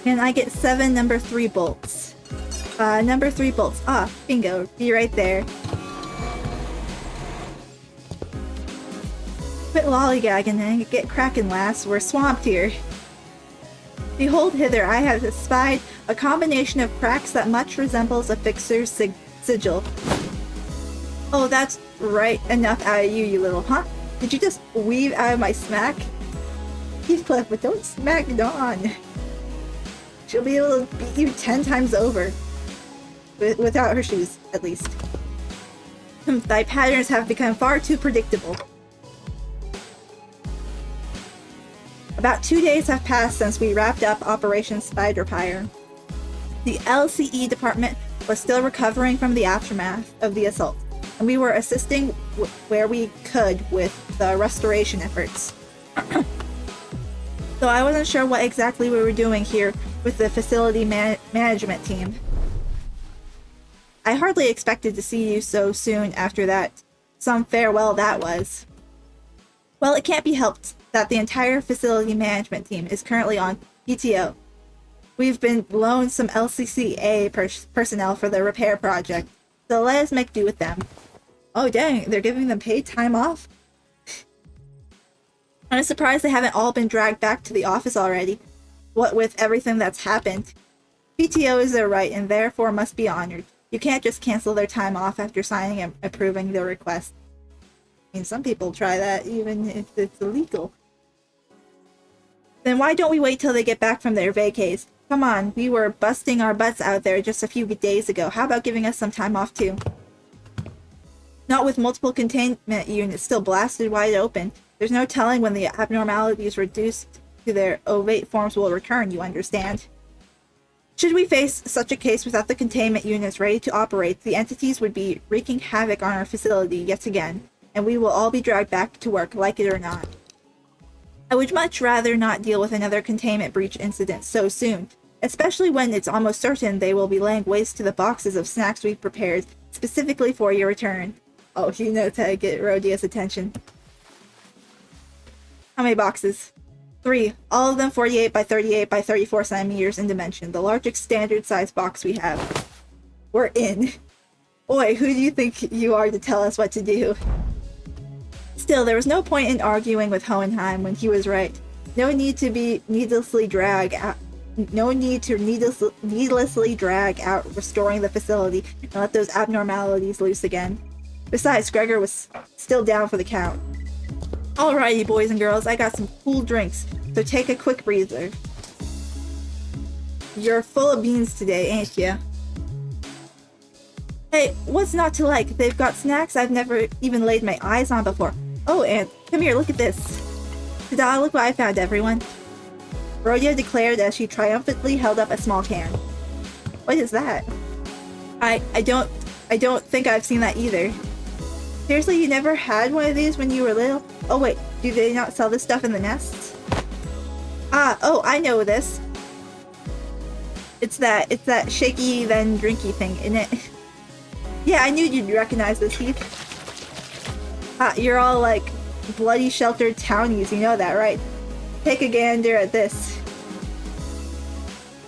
Can I get 7 number 3 bolts? Number 3 bolts. Ah, bingo. Be right there. Quit lollygagging and get cracking, lass. We're swamped here. Behold hither, I have espied a combination of cracks that much resembles a fixer's sigil. Oh, that's right enough out of you, you little huh? Did you just weave out of my smack? Heathcliff, but don't smack Dawn. She'll be able to beat you 10 times over. Without her shoes, at least. Thy patterns have become far too predictable. About 2 days have passed since we wrapped up Operation Spiderpire. The LCE department was still recovering from the aftermath of the assault, and we were assisting where we could with the restoration efforts. Though I wasn't sure what exactly we were doing here with the facility management team. I hardly expected to see you so soon after that. Some farewell that was. Well, it can't be helped that the entire facility management team is currently on PTO. We've been loaned some LCCA personnel for the repair project, so let us make do with them. Oh dang, they're giving them paid time off? I'm surprised they haven't all been dragged back to the office already, what with everything that's happened. PTO is their right and therefore must be honored. You can't just cancel their time off after signing and approving their request. I mean, some people try that even if it's illegal. Then why don't we wait till they get back from their vacays? Come on, we were busting our butts out there just a few days ago. How about giving us some time off too? Not with multiple containment units still blasted wide open. There's no telling when the abnormalities reduced to their ovate forms will return, you understand? Should we face such a case without the containment units ready to operate, the entities would be wreaking havoc on our facility yet again, and we will all be dragged back to work, like it or not. I would much rather not deal with another containment breach incident so soon, especially when it's almost certain they will be laying waste to the boxes of snacks we've prepared specifically for your return. Oh, he knows how to get Rhodia's attention. How many boxes? 3. All of them 48 by 38 by 34 centimeters in dimension. The largest standard size box we have. We're in. Oi, who do you think you are to tell us what to do? Still, there was no point in arguing with Hohenheim when he was right. No need to needlessly drag out restoring the facility and let those abnormalities loose again. Besides, Gregor was still down for the count. Alrighty, boys and girls, I got some cool drinks, so take a quick breather. You're full of beans today, ain't ya? Hey, what's not to like? They've got snacks I've never even laid my eyes on before. Oh, and come here, look at this. Ta-da, look what I found, everyone. Rhodia declared as she triumphantly held up a small can. What is that? I don't think I've seen that either. Seriously, you never had one of these when you were little? Oh wait, do they not sell this stuff in the nests? Ah, oh, I know this. It's that shaky then drinky thing, isn't it? Yeah, I knew you'd recognize this, Heath. Ah, you're all like bloody sheltered townies, you know that, right? Take a gander at this.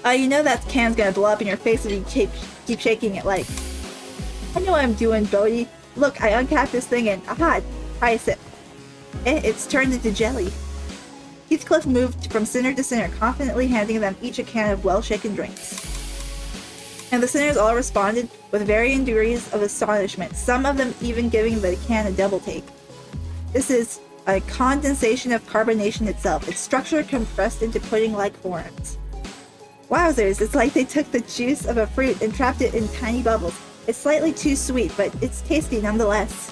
You know that can's gonna blow up in your face if you keep shaking it like. I know what I'm doing, Bodhi. Look, I uncapped this thing and aha, try a sip. It's turned into jelly. Heathcliff moved from sinner to sinner, confidently handing them each a can of well-shaken drinks. And the sinners all responded with varying degrees of astonishment, some of them even giving the can a double take. This is a condensation of carbonation itself, its structure compressed into pudding-like forms. Wowzers, it's like they took the juice of a fruit and trapped it in tiny bubbles. It's slightly too sweet, but it's tasty nonetheless.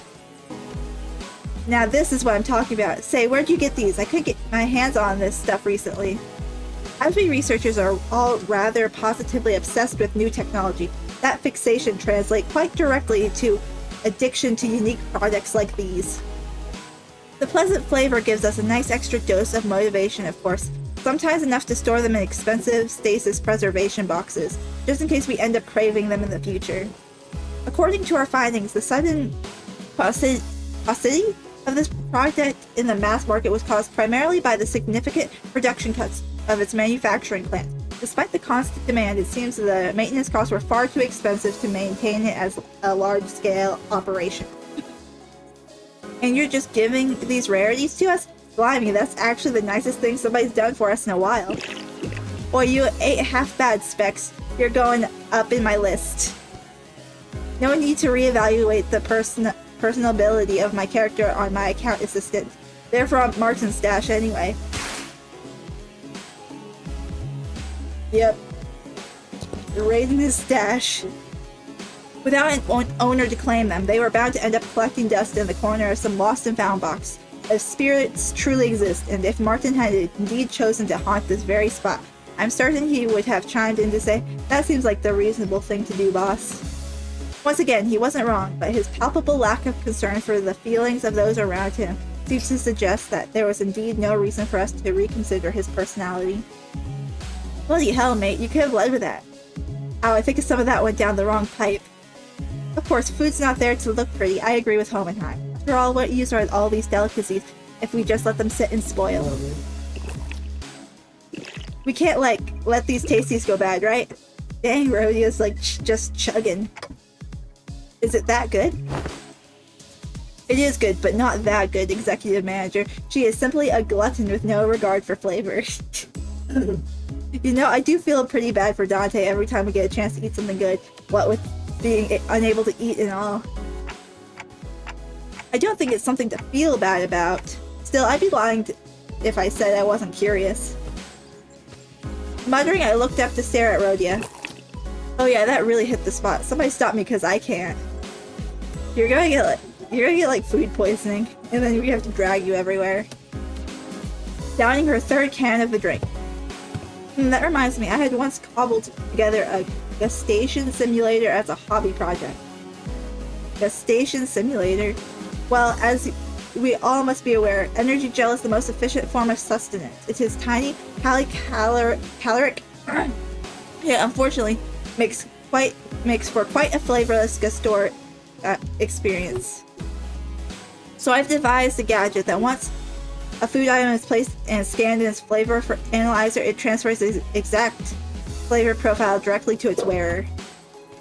Now this is what I'm talking about. Say, where'd you get these? I couldn't get my hands on this stuff recently. As we researchers are all rather positively obsessed with new technology, that fixation translates quite directly to addiction to unique products like these. The pleasant flavor gives us a nice extra dose of motivation, of course, sometimes enough to store them in expensive stasis preservation boxes, just in case we end up craving them in the future. According to our findings, the sudden paucity of this product in the mass market was caused primarily by the significant production cuts of its manufacturing plant, Despite the constant demand, it seems the maintenance costs were far too expensive to maintain it as a large-scale operation. And you're just giving these rarities to us? Blimey, that's actually the nicest thing somebody's done for us in a while. Boy, you ain't half bad, Specs. You're going up in my list. No need to reevaluate the personability of my character on my account assistant. They're from Martin's stash anyway. Yep. They're raiding his stash. Without an owner to claim them, they were bound to end up collecting dust in the corner of some lost and found box. If spirits truly exist, and if Martin had indeed chosen to haunt this very spot, I'm certain he would have chimed in to say, "That seems like the reasonable thing to do, boss." Once again, he wasn't wrong, but his palpable lack of concern for the feelings of those around him seems to suggest that there was indeed no reason for us to reconsider his personality. Bloody hell, mate, you could have led with that. Oh, I think some of that went down the wrong pipe. Of course, food's not there to look pretty. I agree with Hohenheim. After all, what use are all these delicacies if we just let them sit and spoil? We can't, like, let these tasties go bad, right? Dang, Rhodia's, like, just chugging. Is it that good? It is good, but not that good, Executive Manager. She is simply a glutton with no regard for flavor. You know, I do feel pretty bad for Dante every time we get a chance to eat something good, what with being unable to eat and all. I don't think it's something to feel bad about. Still, I'd be lying if I said I wasn't curious. Muttering, I looked up to stare at Rhodia. Oh yeah, that really hit the spot. Somebody stop me because I can't. You're gonna get like food poisoning, and then we have to drag you everywhere. Downing her third can of the drink. That reminds me, I had once cobbled together a gestation simulator as a hobby project. Gestation simulator? Well, as we all must be aware, energy gel is the most efficient form of sustenance. It is tiny, caloric, yeah, unfortunately, makes for quite a flavorless gestor experience. So I've devised a gadget that once a food item is placed and scanned in its flavor analyzer, it transfers the exact flavor profile directly to its wearer.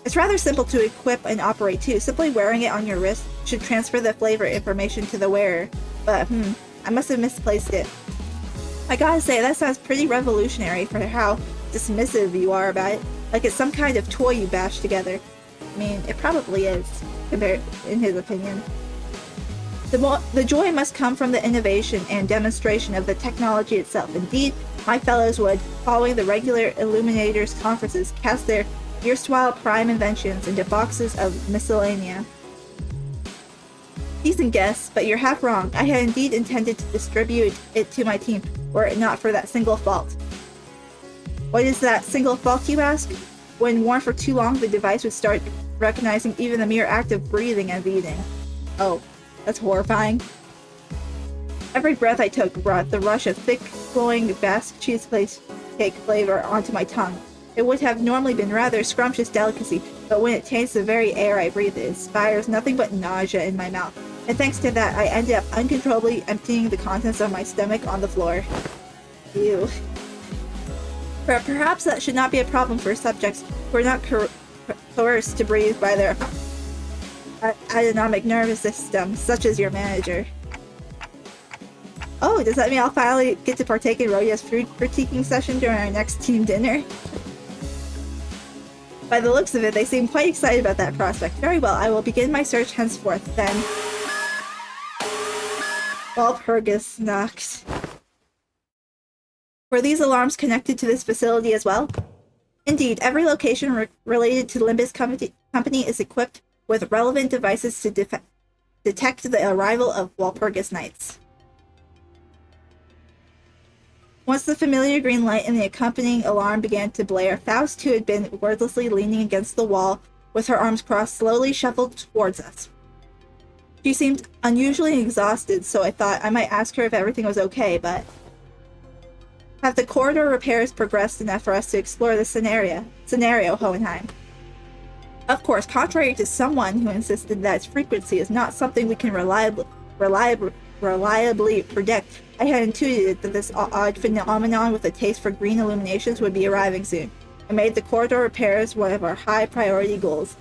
It's rather simple to equip and operate too. Simply wearing it on your wrist should transfer the flavor information to the wearer. But, I must have misplaced it. I gotta say, that sounds pretty revolutionary for how dismissive you are about it. Like it's some kind of toy you bash together. I mean, it probably is, compared in his opinion. The joy must come from the innovation and demonstration of the technology itself. Indeed, my fellows would, following the regular Illuminators conferences, cast their erstwhile prime inventions into boxes of miscellanea. Decent guess, but you're half wrong. I had indeed intended to distribute it to my team, were it not for that single fault. What is that single fault, you ask? When worn for too long, the device would start recognizing even the mere act of breathing as eating. Oh, that's horrifying. Every breath I took brought the rush of thick, flowing Basque cheesecake flavor onto my tongue. It would have normally been rather scrumptious delicacy, but when it tastes the very air I breathe, it inspires nothing but nausea in my mouth. And thanks to that, I ended up uncontrollably emptying the contents of my stomach on the floor. Ew. But perhaps that should not be a problem for subjects who are not coerced to breathe by their autonomic nervous system, such as your manager. Oh, does that mean I'll finally get to partake in Rhodia's food critiquing session during our next team dinner? By the looks of it, they seem quite excited about that prospect. Very well, I will begin my search henceforth, then. Walpurgis knocked. Were these alarms connected to this facility as well? Indeed, every location related to Limbus Company is equipped with relevant devices to detect the arrival of Walpurgis Knights. Once the familiar green light and the accompanying alarm began to blare, Faust, who had been wordlessly leaning against the wall with her arms crossed, slowly shuffled towards us. She seemed unusually exhausted, so I thought I might ask her if everything was okay, but... Have the corridor repairs progressed enough for us to explore the scenario, Hohenheim? Of course, contrary to someone who insisted that its frequency is not something we can reliably reliably predict, I had intuited that this odd phenomenon with a taste for green illuminations would be arriving soon. I made the corridor repairs one of our high priority goals.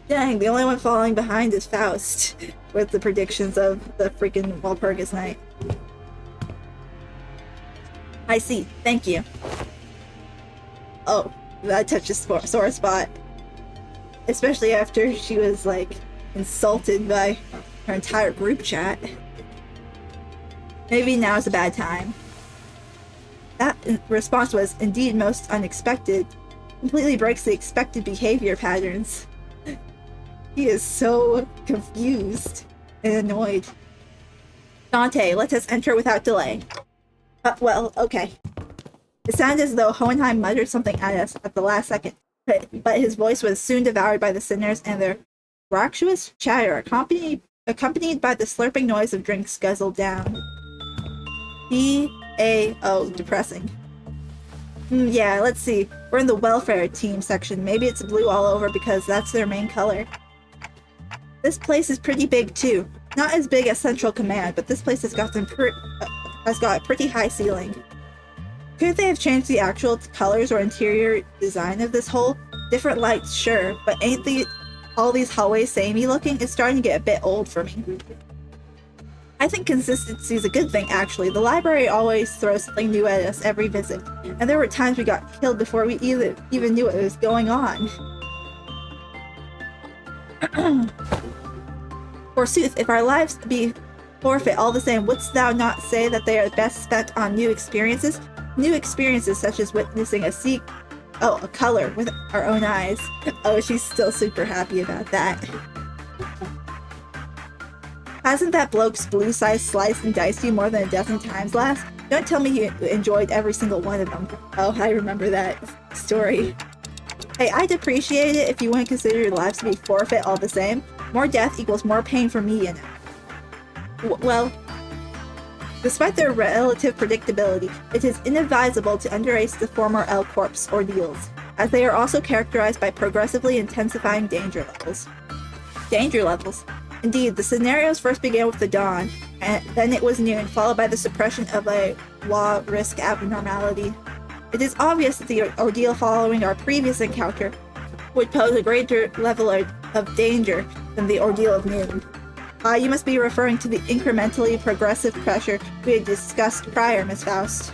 Dang, the only one falling behind is Faust, with the predictions of the freaking Walpurgis Night. I see, thank you. Oh, that touched a sore spot. Especially after she was, like, insulted by her entire group chat. Maybe now's a bad time. That response was indeed most unexpected. Completely breaks the expected behavior patterns. He is so confused and annoyed. Dante, let us enter without delay. Well, okay. It sounded as though Hohenheim muttered something at us at the last second, but his voice was soon devoured by the sinners and their raucous chatter, accompanied by the slurping noise of drinks guzzled down. B-A-O, depressing. Yeah, let's see. We're in the welfare team section. Maybe it's blue all over because that's their main color. This place is pretty big too. Not as big as Central Command, but this place has got a pretty high ceiling. Couldn't they have changed the actual colors or interior design of this hole? Different lights, sure, but ain't all these hallways samey looking? It's starting to get a bit old for me. I think consistency is a good thing, actually. The library always throws something new at us every visit, and there were times we got killed before we even knew what was going on. Forsooth, if our lives be forfeit all the same, wouldst thou not say that they are best spent on new experiences? New experiences such as witnessing a color with our own eyes. Oh, she's still super happy about that. Hasn't that bloke's blue size sliced and diced you more than a dozen times last? Don't tell me you enjoyed every single one of them. Oh, I remember that story. Hey, I'd appreciate it if you wouldn't consider your lives to be forfeit all the same. More death equals more pain for me, you know. Well, despite their relative predictability, it is inadvisable to underrate the former L Corp's ordeals, as they are also characterized by progressively intensifying danger levels. Danger levels? Indeed, the scenarios first began with the dawn, and then it was noon, followed by the suppression of a law risk abnormality. It is obvious that the ordeal following our previous encounter would pose a greater level of danger than the ordeal of noon. You must be referring to the incrementally progressive pressure we had discussed prior, Miss Faust.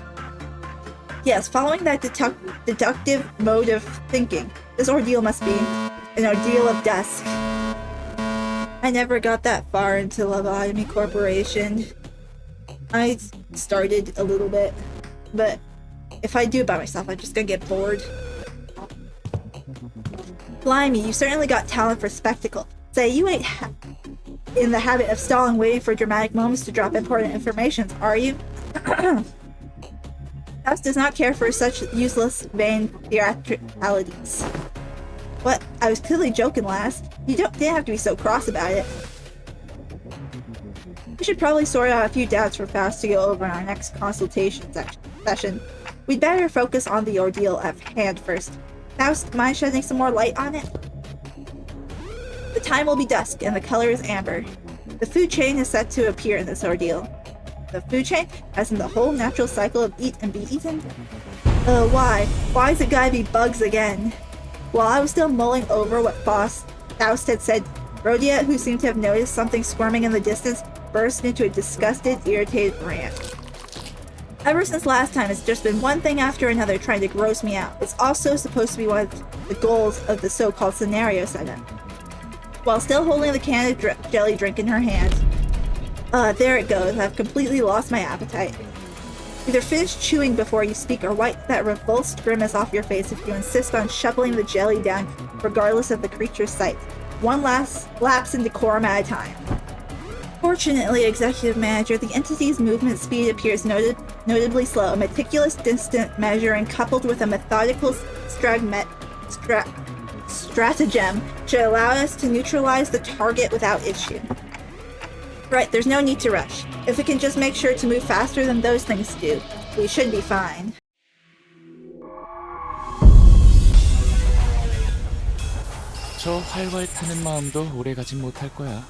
Yes, following that deductive mode of thinking, this ordeal must be an ordeal of dusk. I never got that far into Lobotomy Corporation. I started a little bit, but if I do it by myself, I'm just gonna get bored. Blimey, you certainly got talent for spectacle. Say, you ain't in the habit of stalling waiting for dramatic moments to drop important information, are you? Faust does not care for such useless, vain theatricalities. What? I was clearly joking, lass. You didn't have to be so cross about it. We should probably sort out a few doubts for Faust to go over in our next consultation session. We'd better focus on the ordeal at hand first. Faust, mind shedding some more light on it? The time will be dusk, and the color is amber. The food chain is set to appear in this ordeal. The food chain? As in the whole natural cycle of eat and be eaten? Why? Why is it gotta be bugs again? While I was still mulling over what Faust had said, Rhodia, who seemed to have noticed something squirming in the distance, burst into a disgusted, irritated rant. Ever since last time, it's just been one thing after another trying to gross me out. It's also supposed to be one of the goals of the so-called scenario setup. While still holding the can of jelly drink in her hand. There it goes. I've completely lost my appetite. Either finish chewing before you speak or wipe that repulsed grimace off your face if you insist on shoveling the jelly down regardless of the creature's sight. One last lapse in decorum at a time. Fortunately, Executive Manager, the entity's movement speed appears notably slow. A meticulous distant measuring coupled with a methodical stratagem should allow us to neutralize the target without issue. Right, there's no need to rush. If we can just make sure to move faster than those things do, we should be fine. 저 활활 타는 마음도 오래 가진 못할 거야.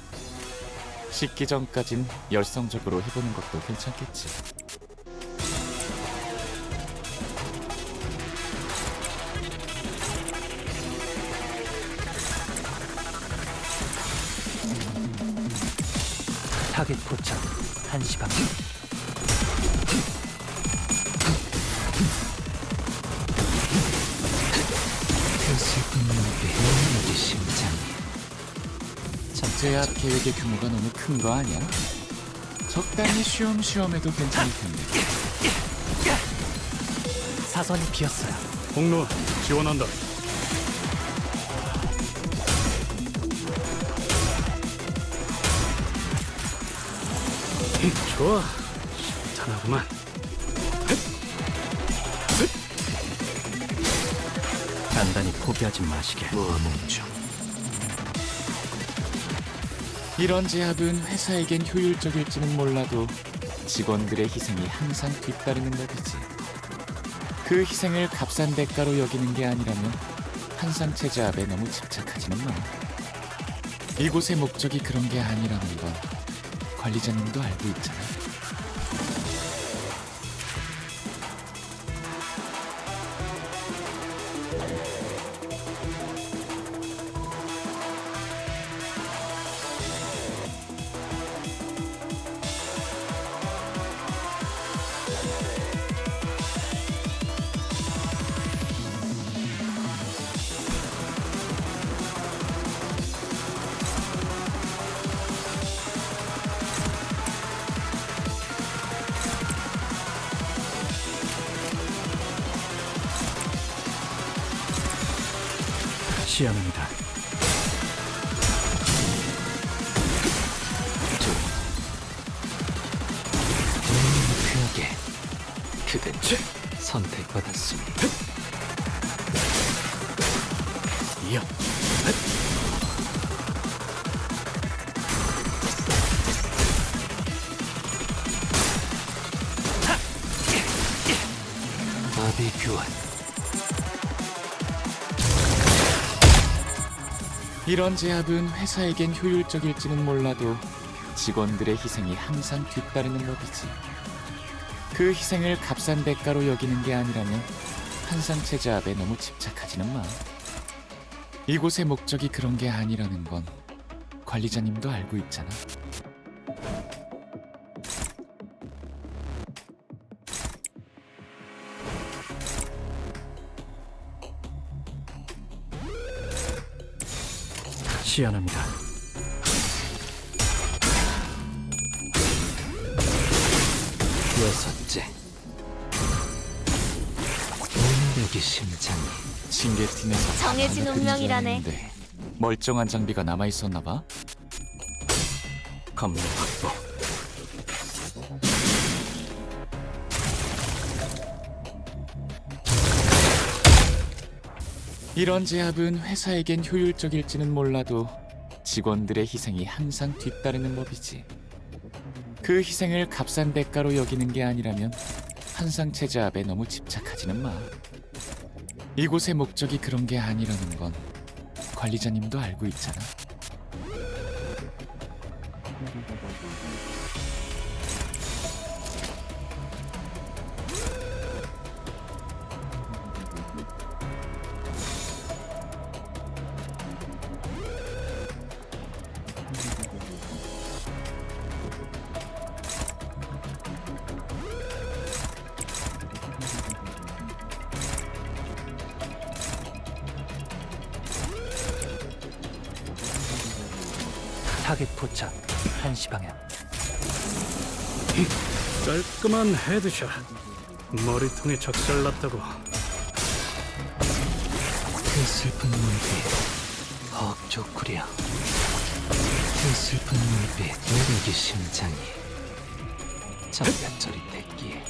식기 전까진 열성적으로 해보는 것도 괜찮겠지. 타겟 포착 1시 방향. 그 슬픈 눈빛 너무나도 심장이. 제압 계획의 규모가 너무 큰 거 아니야? 적당히 쉬엄쉬엄해도 괜찮을 텐데. 사선이 비었어요. 공로 지원한다. 좋아, 시원하구만. 단단히 포기하지 마시게. 무멈중. 이런 제압은 회사에겐 효율적일지는 몰라도 직원들의 희생이 항상 뒤따르는 법이지. 그 희생을 값싼 대가로 여기는 게 아니라면 한상체 제압에 너무 집착하지는 마. 이곳의 목적이 그런 게 아니라는 건 관리자님도 알고 있잖아. 시연합니다. 명쾌하게 그댄 선택받았으니. 이야. 마비 교환. 이런 제압은 회사에겐 효율적일지는 몰라도 직원들의 희생이 항상 뒤따르는 법이지. 그 희생을 값싼 대가로 여기는 게 아니라면 한상체 제압에 너무 집착하지는 마. 이곳의 목적이 그런 게 아니라는 건 관리자님도 알고 있잖아. 시연합니다. 여섯째. 오늘의 심장이. 징계팀에서 정해진 운명이라네. 멀쩡한 장비가 남아 있었나 봐. 검문 확보. 이런 제압은 회사에겐 효율적일지는 몰라도 직원들의 희생이 항상 뒤따르는 법이지. 그 희생을 값싼 대가로 여기는 게 아니라면 한상체 제압에 너무 집착하지는 마. 이곳의 목적이 그런 게 아니라는 건 관리자님도 알고 있잖아. 타겟 포착 1시 방향. 깔끔한 헤드샷. 머리통에 적살났다고. 그 슬픈 눈빛 헉조구려. 그 슬픈 눈빛 노력의 심장이. 장벽절이 됐기에.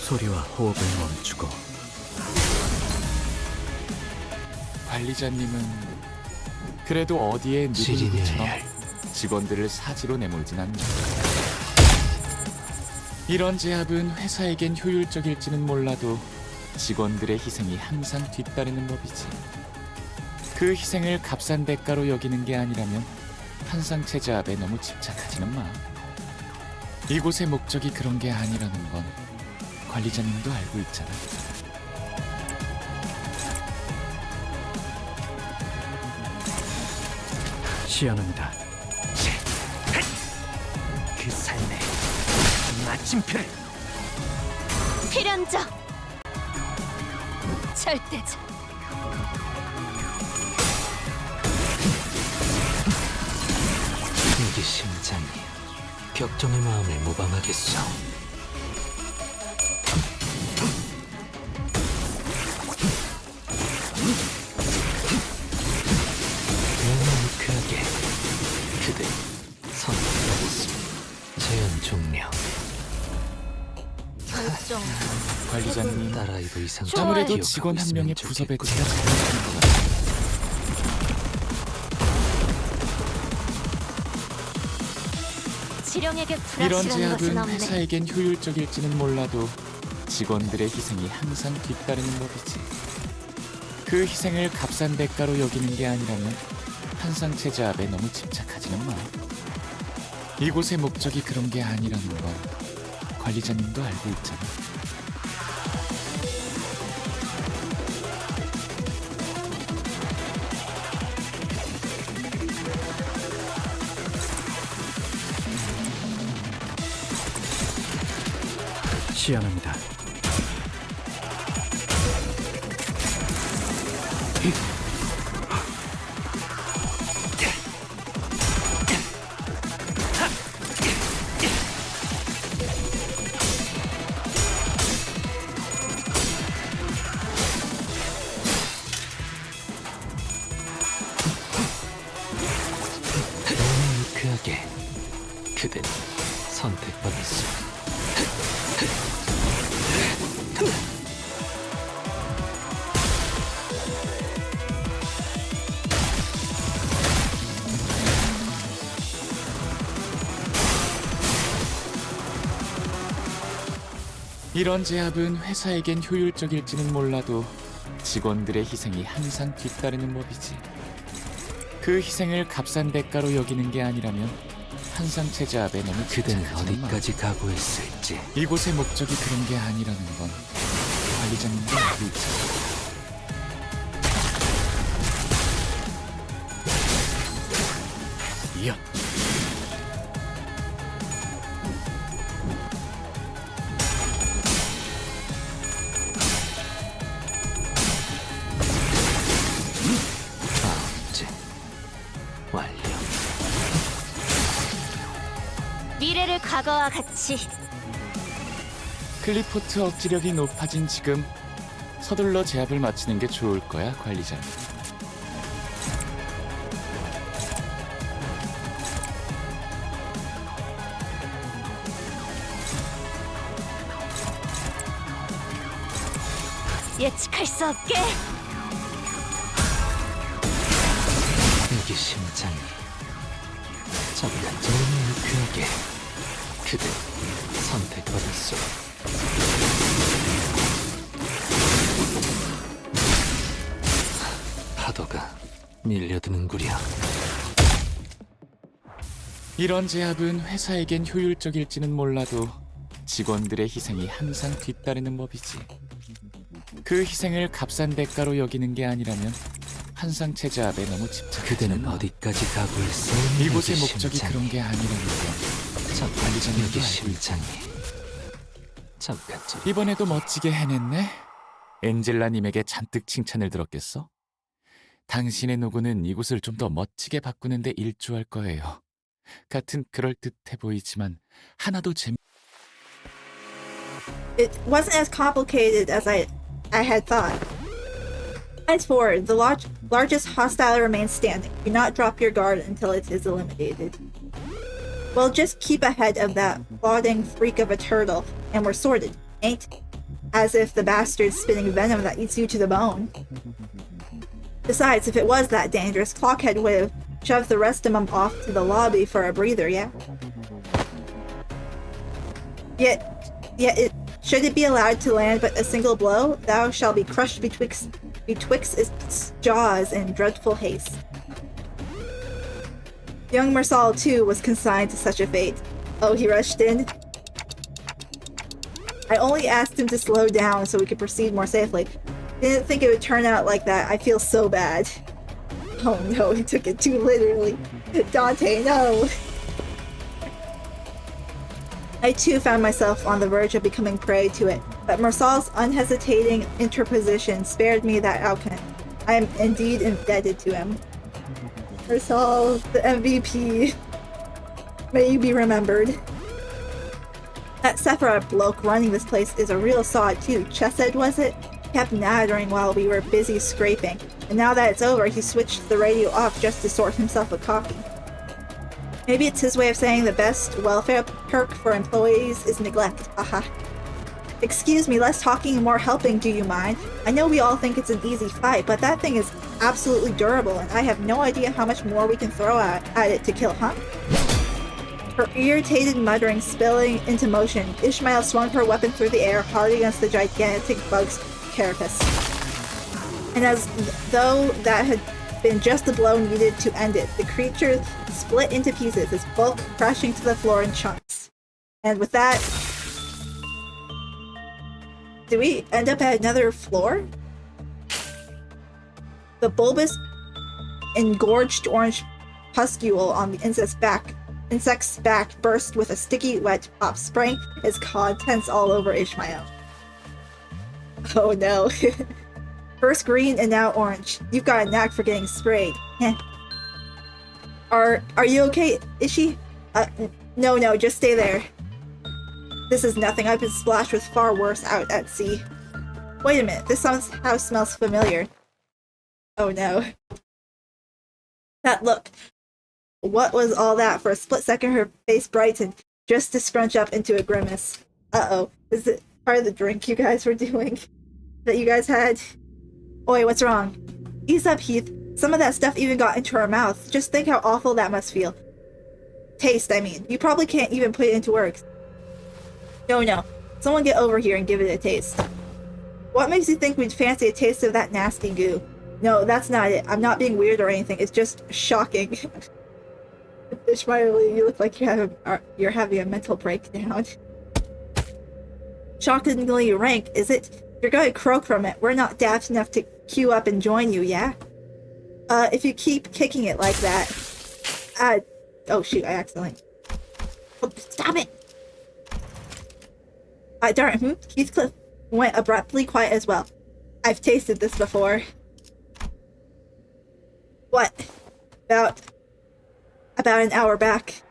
소리와 호흡을 멈추고. 관리자님은 그래도 어디에 누구처럼 지리멸렬. 직원들을 사지로 내몰진 않는다. 이런 제압은 회사에겐 효율적일지는 몰라도 직원들의 희생이 항상 뒤따르는 법이지. 그 희생을 값싼 대가로 여기는 게 아니라면 한상체 제압에 너무 집착하지는 마. 이곳의 목적이 그런 게 아니라는 건 관리자님도 알고 있잖아. 시연합니다. 그 삶의 마침표를 필연적 절대적 이게 심장이 격정의 마음을 모방하겠어. 명쾌하게 그대 선택하겠습니다. 제한 종료. 결정 관리자님, 딸아이도 이상 아무래도 직원 한 명의 부서 배치가 잘못된 것 같아. 지령에게 이런 불확실한 것은 제압은 없네. 회사에겐 효율적일지는 몰라도 직원들의 희생이 항상 뒤따르는 법이지. 그 희생을 값싼 대가로 여기는 게 아니라면 한상체 제압에 너무 집착하지는 마. 이곳의 목적이 그런 게 아니라는 건 관리자님도 알고 있잖아. 시연합니다. 명쾌하게 그대 선택받았어. 이런 제압은 회사에겐 효율적일지는 몰라도 직원들의 희생이 항상 뒤따르는 법이지. 그 희생을 값싼 대가로 여기는 게 아니라면 한상체 제압에 너무 그대는 집착하지는 마. 어디까지 각오했을지. 이곳의 목적이 그런 게 아니라는 건 관리자님도 알고 있잖아. 이연. 마음제 완료. 미래를 과거와 같이 클리포트 억지력이 높아진 지금 서둘러 제압을 마치는 게 좋을 거야, 관리자님. 예측할 수 없게 이게 심장이 잠깐 명쾌하게 그대 선택받았어. 파도가 밀려드는구려. 이런 제압은 회사에겐 효율적일지는 몰라도 직원들의 희생이 항상 뒤따르는 법이지. 그 희생을 값싼 대가로 여기는 게 아니라면 한상체 제압에 너무 집착하지는 그대는 마. 어디까지 각오했어? 이곳의 이게 목적이 심장이. 그런 게 아니라는 건 잠깐 관리자님도 여기 알고 심장이 잠깐 이번에도 멋지게 해냈네. 엔젤라님에게 잔뜩 칭찬을 들었겠어? 당신의 노고는 이곳을 좀 더 멋지게 바꾸는데 일조할 거예요. 같은 그럴듯해 보이지만 하나도 It wasn't as complicated as I had thought. As for the largest hostile remains standing. Do not drop your guard until it is eliminated. Well, just keep ahead of that plodding freak of a turtle, and we're sorted, ain't? As if the bastard's spitting venom that eats you to the bone. Besides, if it was that dangerous, Clockhead would have shoved the rest of them off to the lobby for a breather, yeah? Should it be allowed to land but a single blow, thou shalt be crushed betwixt betwixt its jaws in dreadful haste. Young Mersal, too, was consigned to such a fate. Oh, he rushed in? I only asked him to slow down so we could proceed more safely. Didn't think it would turn out like that. I feel so bad. Oh no, he took it too literally. Dante, no! I too found myself on the verge of becoming prey to it, but Mersal's unhesitating interposition spared me that outcome. I am indeed indebted to him. Mersal, the MVP. May you be remembered. That Sephiroth bloke running this place is a real sod too. Chesed, was it? Kept nattering while we were busy scraping, and now that it's over, he switched the radio off just to sort himself a coffee. Maybe it's his way of saying the best welfare perk for employees is neglect. Aha. Excuse me, less talking and more helping, do you mind? I know we all think it's an easy fight, but that thing is absolutely durable, and I have no idea how much more we can throw at it to kill, huh? Her irritated muttering spilling into motion, Ishmael swung her weapon through the air, hard against the gigantic bug's carapace. And as though that had been just the blow needed to end it, the creature split into pieces, its bulk crashing to the floor in chunks. And with that... Did we end up at another floor? The bulbous, engorged orange pustule on the insect's back burst with a sticky, wet pop, spraying its contents all over Ishmael. Oh no. First green and now orange. You've got a knack for getting sprayed. Are you okay, Ishi? No, just stay there. This is nothing. I've been splashed with far worse out at sea. Wait a minute, this house smells familiar. Oh no. That look. What was all that? For a split second, her face brightened, just to scrunch up into a grimace. Uh-oh. Is it part of the drink you guys were doing? That you guys had? Oi, what's wrong? Ease up, Heath. Some of that stuff even got into her mouth. Just think how awful that must feel. Taste, I mean. You probably can't even put it into words. No. Someone get over here and give it a taste. What makes you think we'd fancy a taste of that nasty goo? No, that's not it. I'm not being weird or anything. It's just shocking. Ishmael, you look like you're having a mental breakdown. Shockingly rank, is it? You're going to croak from it. We're not daft enough to queue up and join you, yeah? If you keep kicking it like that... oh shoot, I accidentally... Oh, stop it! Darn, Heathcliff went abruptly quiet as well. I've tasted this before. What? About an hour back.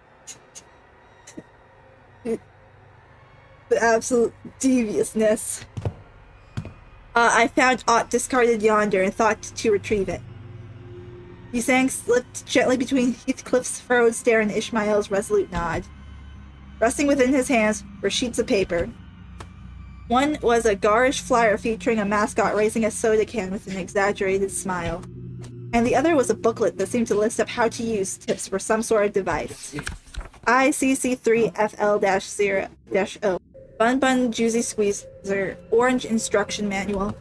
The absolute deviousness. I found aught discarded yonder and thought to retrieve it. Yusang slipped gently between Heathcliff's furrowed stare and Ishmael's resolute nod. Resting within his hands were sheets of paper. One was a garish flyer featuring a mascot raising a soda can with an exaggerated smile. And the other was a booklet that seemed to list up how-to-use tips for some sort of device. ICC3FL-0-O. Bun Bun Juicy Squeezer. Orange Instruction Manual.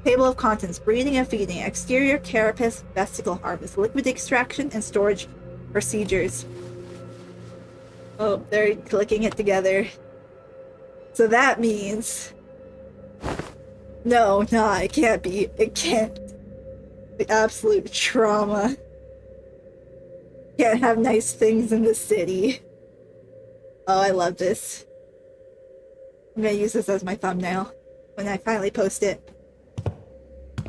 Table of Contents. Breeding and Feeding. Exterior Carapace. Vesicle Harvest. Liquid Extraction and Storage Procedures. Oh, they're clicking it together. So that means... No, it can't be. It can't. The absolute trauma. Can't have nice things in the city. Oh, I love this. I'm gonna use this as my thumbnail when I finally post it.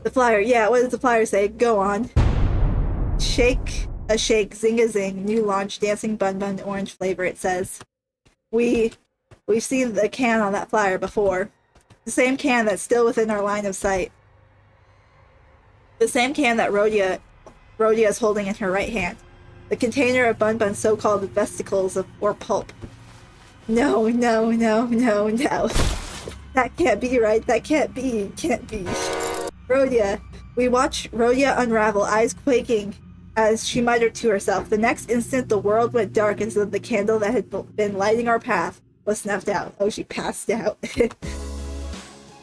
The flyer, yeah, what does the flyer say? Go on. Shake a shake, zing a zing, new launch, dancing bun bun, orange flavor, it says. We've seen the can on that flyer before. The same can that's still within our line of sight. The same can that Rhodia is holding in her right hand. The container of Bun Bun's so-called vesicles or pulp. No. That can't be right. That can't be. Rhodia. We watch Rhodia unravel, eyes quaking as she muttered to herself. The next instant, the world went dark as though the candle that had been lighting our path was snuffed out. Oh, she passed out.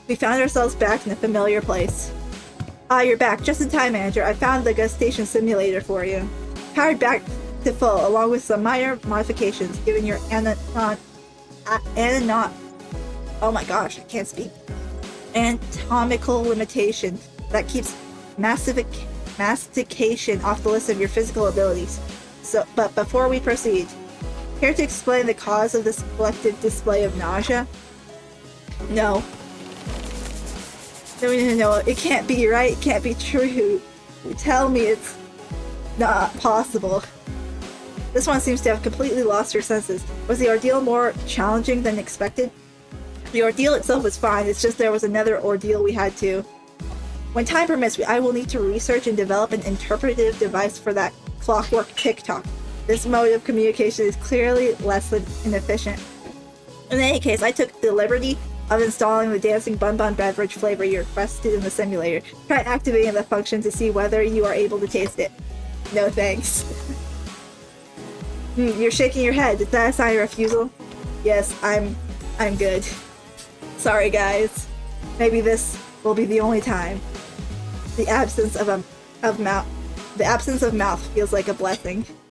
We found ourselves back in a familiar place. Ah, you're back. Just in time, manager. I found the gustation simulator for you. Powered back to full, along with some minor modifications, given your oh my gosh, I can't speak. Anatomical limitation that keeps mastication off the list of your physical abilities. But before we proceed, care to explain the cause of this collective display of nausea? No. No, it can't be right. It can't be true. Tell me it's not possible. This one seems to have completely lost her senses. Was the ordeal more challenging than expected? The ordeal itself was fine, it's just there was another ordeal we had to. When time permits, I will need to research and develop an interpretive device for that clockwork TikTok. This mode of communication is clearly less than inefficient. In any case, I took the liberty of installing the dancing bun beverage flavor you requested in the simulator. Try activating the function to see whether you are able to taste it. No thanks. You're shaking your head. Is that a sign of refusal? Yes, I'm good. Sorry, guys. Maybe this will be the only time. The absence of mouth feels like a blessing.